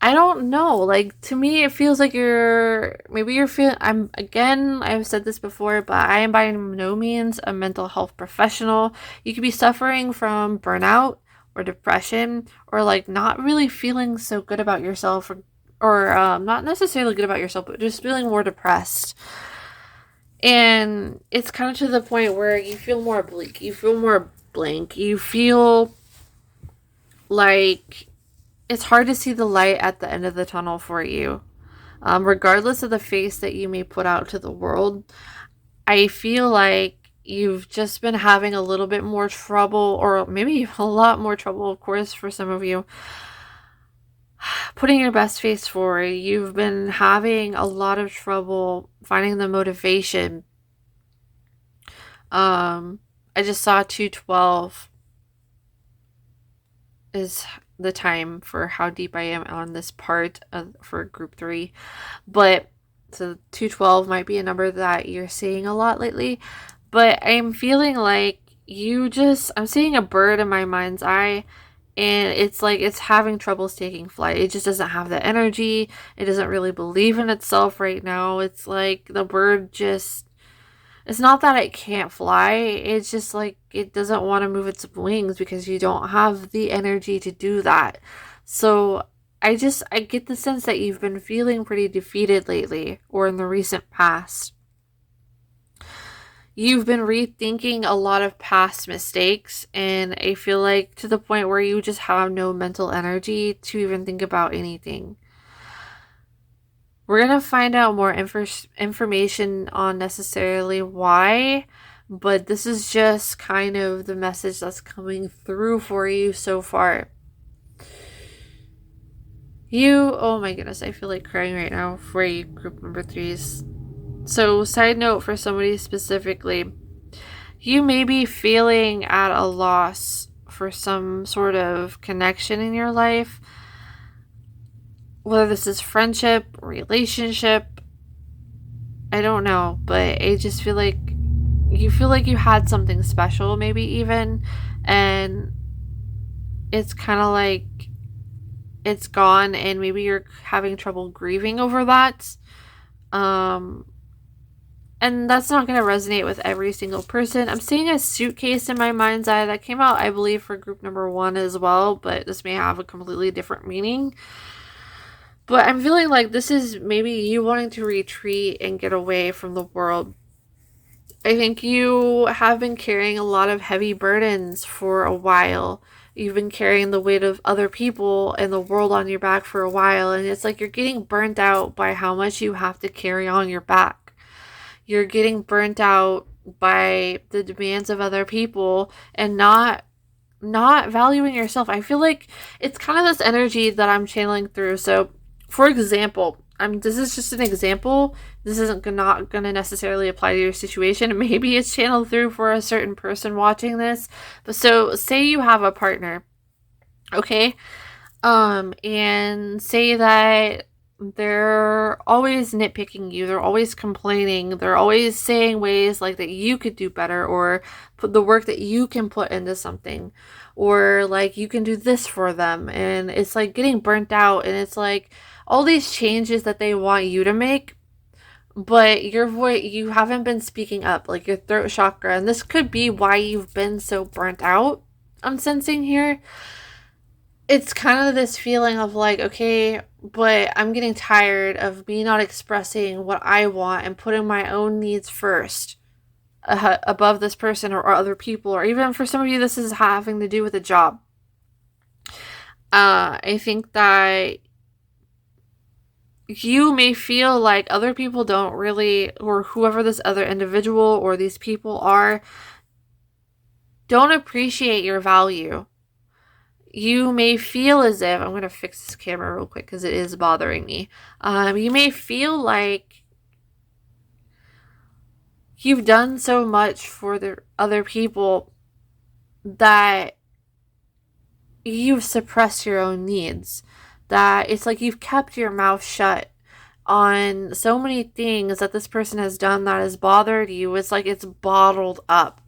Speaker 1: I don't know. Like, to me, it feels like maybe you're feeling, I've said this before, but I am by no means a mental health professional. You could be suffering from burnout or depression, or like not really feeling so good about yourself, or not necessarily good about yourself, but just feeling more depressed. And it's kind of to the point where you feel more bleak, you feel more blank, you feel like it's hard to see the light at the end of the tunnel for you. Regardless of the face that you may put out to the world, I feel like you've just been having a little bit more trouble, or maybe a lot more trouble, of course, for some of you, putting your best face forward. You've been having a lot of trouble finding the motivation. I just saw 212 is the time for how deep I am on this part for group 3. But so 212 might be a number that you're seeing a lot lately. But I'm feeling like I'm seeing a bird in my mind's eye, and it's like it's having troubles taking flight. It just doesn't have the energy. It doesn't really believe in itself right now. It's like the bird it's not that it can't fly. It's just like it doesn't want to move its wings because you don't have the energy to do that. So I get the sense that you've been feeling pretty defeated lately, or in the recent past. You've been rethinking a lot of past mistakes, and I feel like to the point where you just have no mental energy to even think about anything. We're going to find out more information on necessarily why, but this is just kind of the message that's coming through for you so far. Oh my goodness, I feel like crying right now for you, group number 3s. So, side note for somebody specifically, you may be feeling at a loss for some sort of connection in your life. Whether this is friendship, relationship, I don't know, but I just feel like you had something special, maybe even, and it's kind of like it's gone, and maybe you're having trouble grieving over that. And that's not going to resonate with every single person. I'm seeing a suitcase in my mind's eye that came out, I believe, for group number 1 as well, but this may have a completely different meaning. But I'm feeling like this is maybe you wanting to retreat and get away from the world. I think you have been carrying a lot of heavy burdens for a while. You've been carrying the weight of other people and the world on your back for a while. And it's like you're getting burnt out by how much you have to carry on your back. You're getting burnt out by the demands of other people and not valuing yourself. I feel like it's kind of this energy that I'm channeling through. So, for example, this is just an example. This isn't not going to necessarily apply to your situation. Maybe it's channeled through for a certain person watching this. But so, say you have a partner, okay? And say that they're always nitpicking you. They're always complaining. They're always saying ways like that you could do better, or put the work that you can put into something, or like you can do this for them. And it's like getting burnt out, and it's like all these changes that they want you to make, but your voice, you haven't been speaking up, like your throat chakra. And this could be why you've been so burnt out, I'm sensing here. It's kind of this feeling of like, okay, but I'm getting tired of me not expressing what I want and putting my own needs first above this person or other people, or even for some of you, this is having to do with a job. I think that you may feel like other people don't really, or whoever this other individual or these people are, don't appreciate your value. You may feel as if, I'm going to fix this camera real quick because it is bothering me. You may feel like you've done so much for the other people that you've suppressed your own needs. That it's like you've kept your mouth shut on so many things that this person has done that has bothered you. It's like it's bottled up.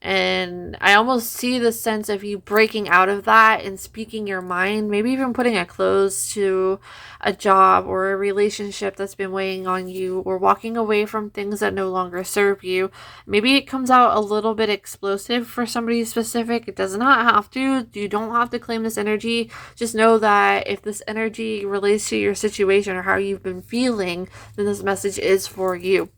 Speaker 1: And I almost see the sense of you breaking out of that and speaking your mind, maybe even putting a close to a job or a relationship that's been weighing on you, or walking away from things that no longer serve you. Maybe it comes out a little bit explosive for somebody specific. It does not have to. You don't have to claim this energy. Just know that if this energy relates to your situation or how you've been feeling, then this message is for you.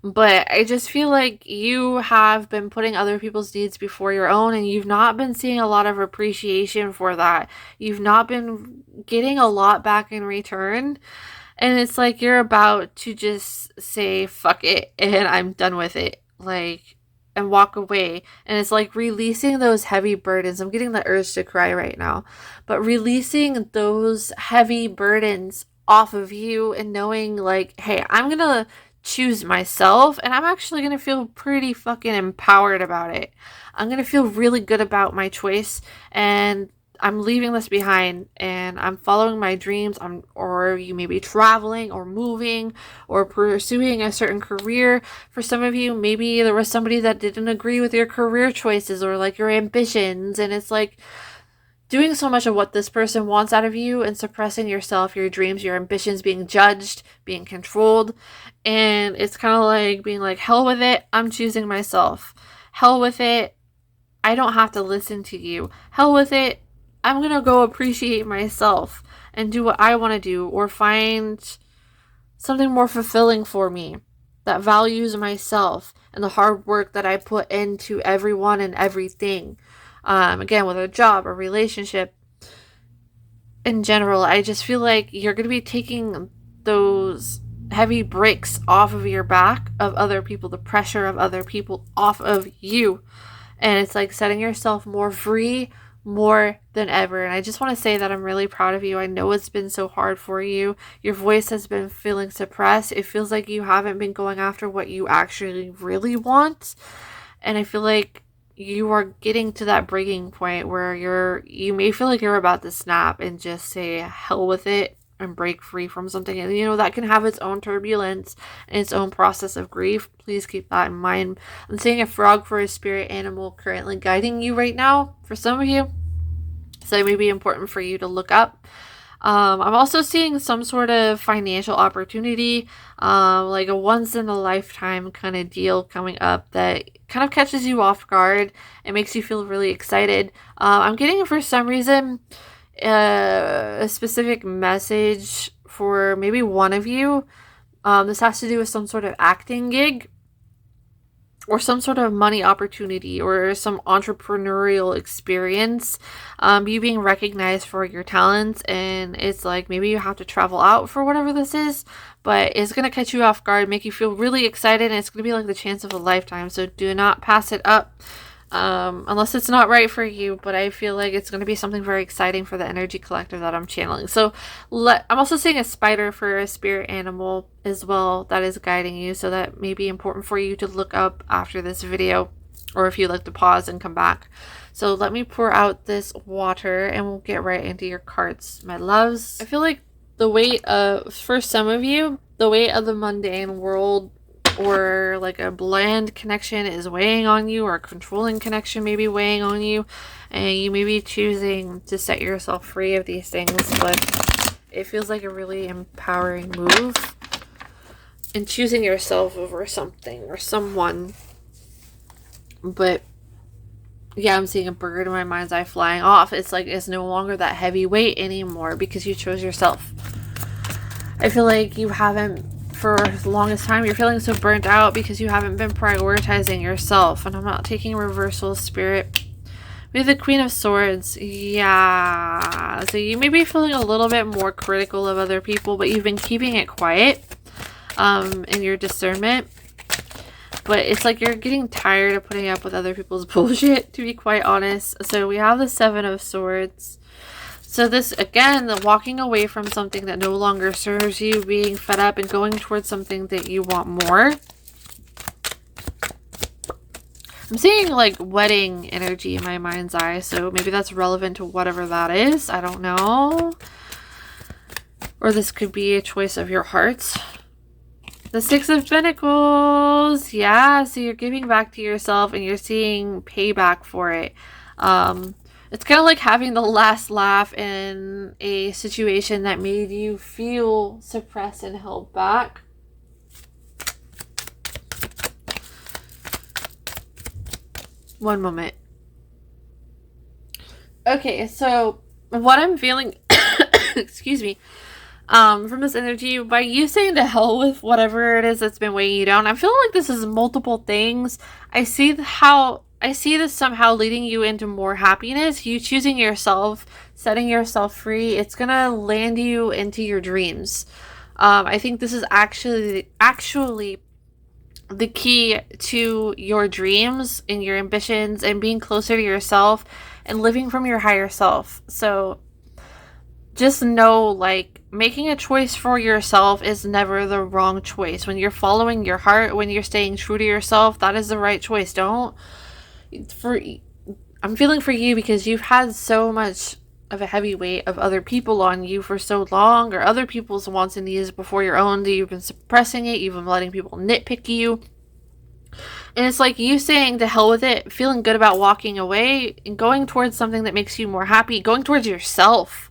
Speaker 1: But I just feel like you have been putting other people's needs before your own, and you've not been seeing a lot of appreciation for that. You've not been getting a lot back in return. And it's like you're about to just say, fuck it, and I'm done with it. Like, and walk away. And it's like releasing those heavy burdens. I'm getting the urge to cry right now. But releasing those heavy burdens off of you and knowing, like, hey, I'm going to choose myself, and I'm actually going to feel pretty fucking empowered about it. I'm going to feel really good about my choice, and I'm leaving this behind, and I'm following my dreams. Or you may be traveling or moving or pursuing a certain career. For some of you, maybe there was somebody that didn't agree with your career choices or like your ambitions, and it's like doing so much of what this person wants out of you and suppressing yourself, your dreams, your ambitions, being judged, being controlled. And it's kind of like being like, hell with it, I'm choosing myself. Hell with it, I don't have to listen to you. Hell with it, I'm going to go appreciate myself and do what I want to do, or find something more fulfilling for me that values myself and the hard work that I put into everyone and everything. Again, with a job or relationship in general, I just feel like you're going to be taking those heavy bricks off of your back of other people, the pressure of other people off of you. And it's like setting yourself more free, more than ever. And I just want to say that I'm really proud of you. I know it's been so hard for you. Your voice has been feeling suppressed. It feels like you haven't been going after what you actually really want. And I feel like you are getting to that breaking point where you may feel like you're about to snap and just say hell with it and break free from something. And you know, that can have its own turbulence and its own process of grief. Please keep that in mind. I'm seeing a frog for a spirit animal currently guiding you right now for some of you, so it may be important for you to look up. I'm also seeing some sort of financial opportunity, like a once in a lifetime kind of deal coming up that kind of catches you off guard. It makes you feel really excited. I'm getting, for some reason, a specific message for maybe one of you. This has to do with some sort of acting gig, or some sort of money opportunity, or some entrepreneurial experience, you being recognized for your talents. And it's like maybe you have to travel out for whatever this is, but it's going to catch you off guard, make you feel really excited, and it's going to be like the chance of a lifetime. So do not pass it up, unless it's not right for you. But I feel like it's going to be something very exciting for the energy collective that I'm channeling. So I'm also seeing a spider for a spirit animal as well that is guiding you. So that may be important for you to look up after this video, or if you'd like to pause and come back. So let me pour out this water and we'll get right into your cards, my loves. I feel like the weight of, for some of you, the weight of the mundane world, or like a bland connection, is weighing on you, or a controlling connection may be weighing on you, and you may be choosing to set yourself free of these things. But it feels like a really empowering move in choosing yourself over something or someone. But yeah, I'm seeing a bird in my mind's eye flying off. It's like it's no longer that heavy weight anymore because you chose yourself. I feel like you haven't, for the longest time, you're feeling so burnt out because you haven't been prioritizing yourself. And I'm not taking reversal, spirit. We have the Queen of Swords. Yeah. So you may be feeling a little bit more critical of other people, but you've been keeping it quiet in your discernment. But it's like you're getting tired of putting up with other people's bullshit, to be quite honest. So we have the Seven of Swords. So this, again, the walking away from something that no longer serves you, being fed up and going towards something that you want more. I'm seeing like wedding energy in my mind's eye, so maybe that's relevant to whatever that is. I don't know. Or this could be a choice of your heart. The Six of Pentacles. Yeah, so you're giving back to yourself and you're seeing payback for it. It's kind of like having the last laugh in a situation that made you feel suppressed and held back. One moment. Okay, so what I'm feeling, excuse me, from this energy, by you saying to hell with whatever it is that's been weighing you down, I'm feeling like this is multiple things. I see this somehow leading you into more happiness, you choosing yourself, setting yourself free. It's gonna land you into your dreams. I think this is actually the key to your dreams and your ambitions and being closer to yourself and living from your higher self. So just know, like, making a choice for yourself is never the wrong choice. When you're following your heart, when you're staying true to yourself, that is the right choice. I'm feeling for you because you've had so much of a heavy weight of other people on you for so long, or other people's wants and needs before your own. You've been suppressing it. You've been letting people nitpick you. And it's like you saying to hell with it, feeling good about walking away and going towards something that makes you more happy, going towards yourself.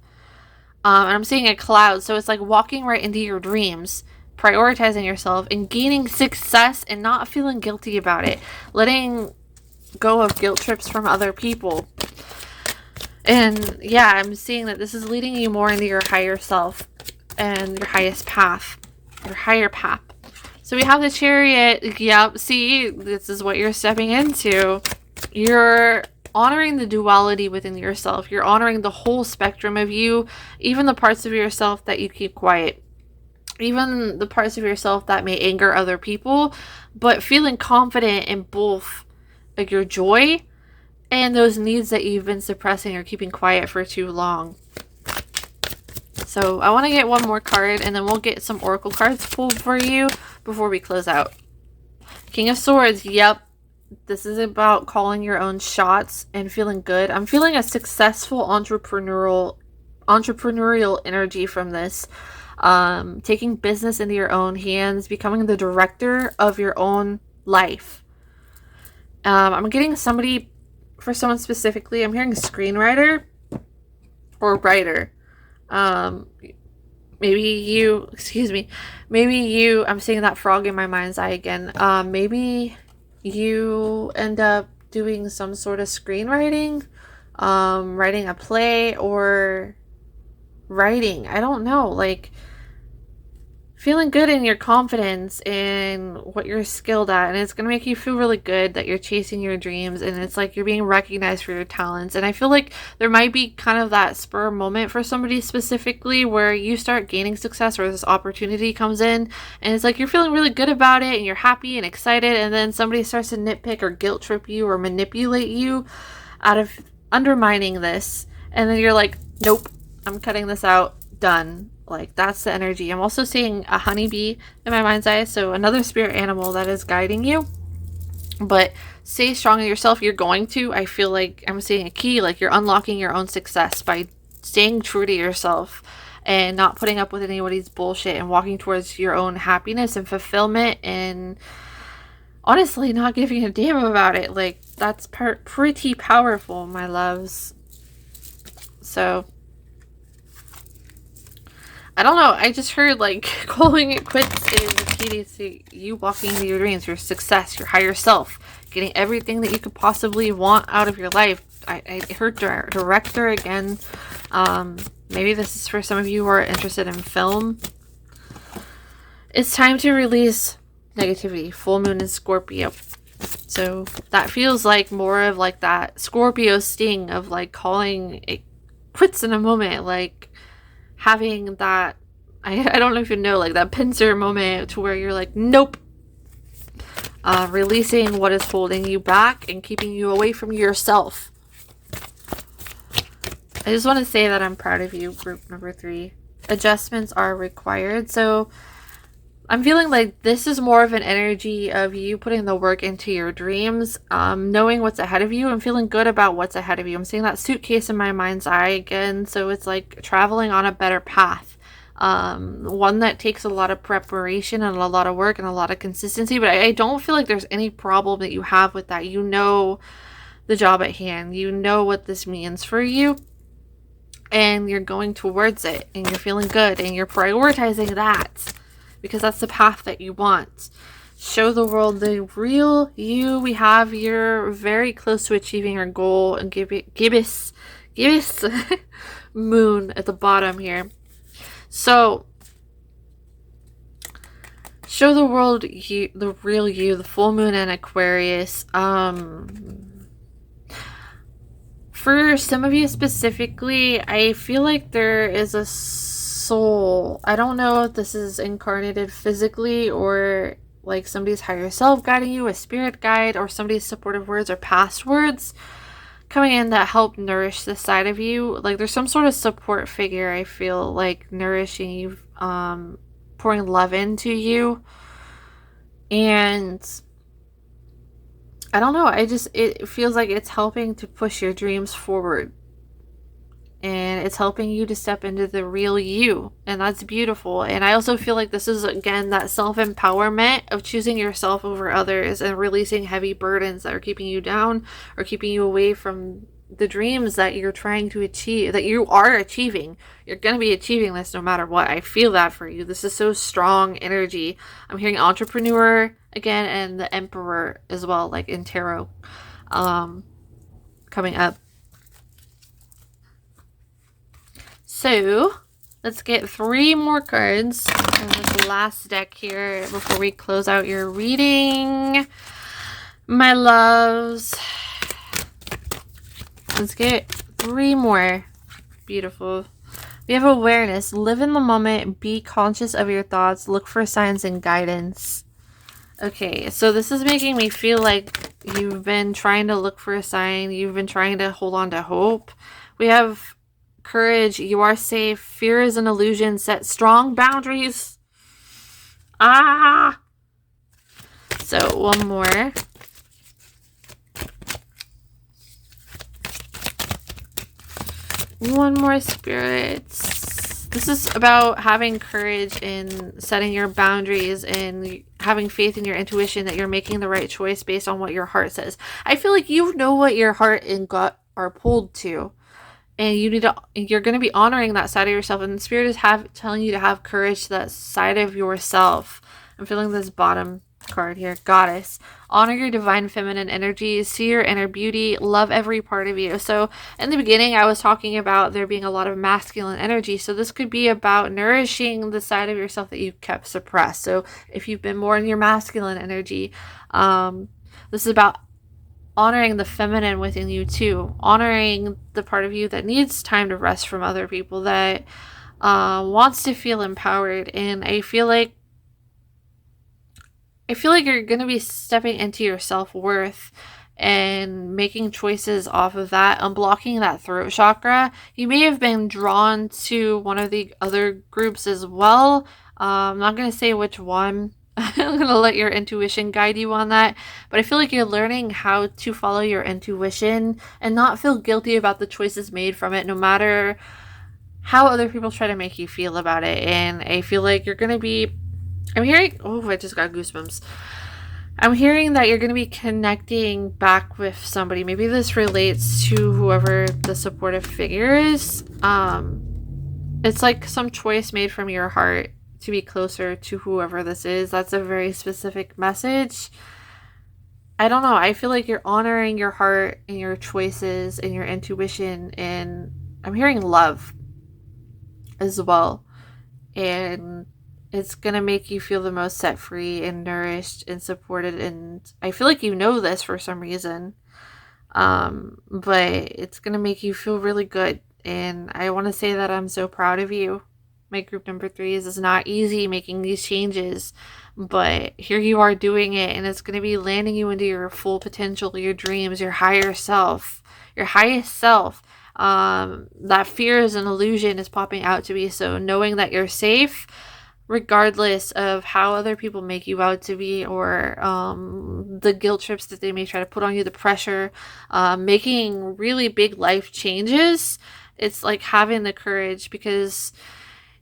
Speaker 1: And I'm seeing a cloud. So it's like walking right into your dreams, prioritizing yourself and gaining success and not feeling guilty about it. Letting go of guilt trips from other people. And yeah, I'm seeing that this is leading you more into your higher self and your highest path, your higher path. So we have the Chariot. Yep, see, this is what you're stepping into. You're honoring the duality within yourself. You're honoring the whole spectrum of you, even the parts of yourself that you keep quiet. Even the parts of yourself that may anger other people, but feeling confident in both, like, your joy and those needs that you've been suppressing or keeping quiet for too long. So I want to get one more card and then we'll get some oracle cards pulled for you before we close out. King of Swords. Yep. This is about calling your own shots and feeling good. I'm feeling a successful entrepreneurial energy from this. Taking business into your own hands, becoming the director of your own life. I'm getting for someone specifically, I'm hearing screenwriter or writer. Maybe you, I'm seeing that frog in my mind's eye again. Maybe you end up doing some sort of screenwriting, writing a play or writing, I don't know, like feeling good in your confidence and what you're skilled at, and it's going to make you feel really good that you're chasing your dreams, and it's like you're being recognized for your talents. And I feel like there might be kind of that spur moment for somebody specifically where you start gaining success or this opportunity comes in and it's like you're feeling really good about it and you're happy and excited, and then somebody starts to nitpick or guilt trip you or manipulate you out of undermining this, and then you're like, nope, I'm cutting this out, done. Like, that's the energy. I'm also seeing a honeybee in my mind's eye, so another spirit animal that is guiding you. But stay strong in yourself. You're going to. I feel like I'm seeing a key, like you're unlocking your own success by staying true to yourself and not putting up with anybody's bullshit and walking towards your own happiness and fulfillment, and honestly not giving a damn about it. Like, that's pretty powerful, my loves. So I don't know. I just heard, like, calling it quits is the key to you walking into your dreams, your success, your higher self, getting everything that you could possibly want out of your life. I heard director again. Maybe this is for some of you who are interested in film. It's time to release negativity. Full moon in Scorpio. So that feels like more of like that Scorpio sting of like calling it quits in a moment, like having that, I don't know if you know, like that pincer moment to where you're like, nope. Releasing what is holding you back and keeping you away from yourself. I just want to say that I'm proud of you, group number 3. Adjustments are required. So I'm feeling like this is more of an energy of you putting the work into your dreams, knowing what's ahead of you and feeling good about what's ahead of you. I'm seeing that suitcase in my mind's eye again. So it's like traveling on a better path. One that takes a lot of preparation and a lot of work and a lot of consistency, but I don't feel like there's any problem that you have with that. You know the job at hand. You know what this means for you, and you're going towards it, and you're feeling good, and you're prioritizing that because that's the path that you want. Show the world the real you. We have you're very close to achieving your goal, and gibbous moon at the bottom here. So show the world you, the real you, the full moon in Aquarius. For some of you specifically, I feel like there is a soul. I don't know if this is incarnated physically or like somebody's higher self guiding you, a spirit guide, or somebody's supportive words or past words coming in that help nourish this side of you. Like there's some sort of support figure, I feel like, nourishing you, pouring love into you. And I don't know, it feels like it's helping to push your dreams forward. And it's helping you to step into the real you. And that's beautiful. And I also feel like this is, again, that self-empowerment of choosing yourself over others and releasing heavy burdens that are keeping you down or keeping you away from the dreams that you're trying to achieve, that you are achieving. You're going to be achieving this no matter what. I feel that for you. This is so strong energy. I'm hearing entrepreneur again, and the emperor as well, like in tarot, coming up. So let's get 3 more cards in this last deck here before we close out your reading, my loves. Let's get 3 more. Beautiful. We have awareness. Live in the moment. Be conscious of your thoughts. Look for signs and guidance. Okay, so this is making me feel like you've been trying to look for a sign. You've been trying to hold on to hope. We have courage. You are safe. Fear is an illusion. Set strong boundaries. So one more. One more, spirits. This is about having courage in setting your boundaries and having faith in your intuition that you're making the right choice based on what your heart says. I feel like you know what your heart and gut are pulled to. And you're going to be honoring that side of yourself. And the spirit is telling you to have courage to that side of yourself. I'm feeling this bottom card here. Goddess. Honor your divine feminine energy. See your inner beauty. Love every part of you. So in the beginning, I was talking about there being a lot of masculine energy. So this could be about nourishing the side of yourself that you've kept suppressed. So if you've been more in your masculine energy, this is about honoring the feminine within you too, honoring the part of you that needs time to rest from other people, that wants to feel empowered. And I feel like you're going to be stepping into your self-worth and making choices off of that, unblocking that throat chakra. You may have been drawn to one of the other groups as well. I'm not going to say which one. I'm going to let your intuition guide you on that. But I feel like you're learning how to follow your intuition and not feel guilty about the choices made from it, no matter how other people try to make you feel about it. And I feel like you're going to be... I'm hearing... Oh, I just got goosebumps. I'm hearing that you're going to be connecting back with somebody. Maybe this relates to whoever the supportive figure is. It's like some choice made from your heart to be closer to whoever this is. That's a very specific message. I don't know. I feel like you're honoring your heart and your choices and your intuition. And I'm hearing love as well. And it's going to make you feel the most set free and nourished and supported. And I feel like you know this for some reason. But it's going to make you feel really good. And I want to say that I'm so proud of you. My group number 3 is not easy making these changes, but here you are doing it, and it's going to be landing you into your full potential, your dreams, your higher self, your highest self. That fear is an illusion is popping out to be. So knowing that you're safe, regardless of how other people make you out to be, or the guilt trips that they may try to put on you, the pressure, making really big life changes. It's like having the courage, because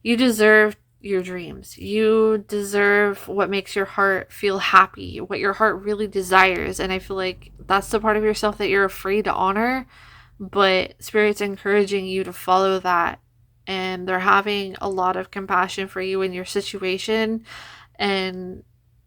Speaker 1: You deserve your dreams. You deserve what makes your heart feel happy, what your heart really desires. And I feel like that's the part of yourself that you're afraid to honor, but Spirit's encouraging you to follow that. And they're having a lot of compassion for you in your situation. And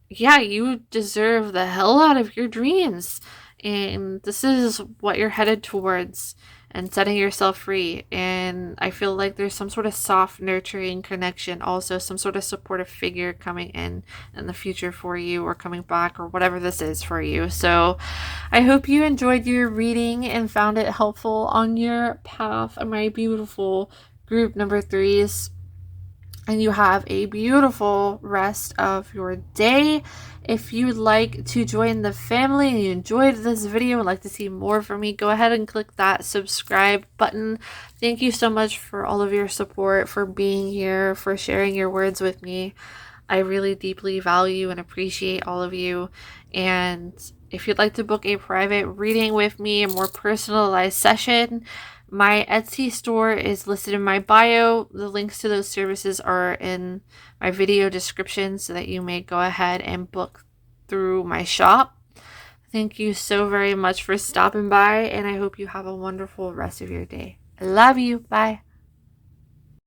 Speaker 1: yeah, you deserve the hell out of your dreams. And this is what you're headed towards, and setting yourself free. And I feel like there's some sort of soft, nurturing connection, also some sort of supportive figure coming in the future for you, or coming back, or whatever this is for you. So I hope you enjoyed your reading and found it helpful on your path, my beautiful group number threes. And you have a beautiful rest of your day. If you'd like to join the family and you enjoyed this video and like to see more from me, go ahead and click that subscribe button. Thank you so much for all of your support, for being here, for sharing your words with me. I really deeply value and appreciate all of you. And if you'd like to book a private reading with me, a more personalized session, my Etsy store is listed in my bio. The links to those services are in my video description, so that you may go ahead and book through my shop. Thank you so very much for stopping by, and I hope you have a wonderful rest of your day. I love you. Bye.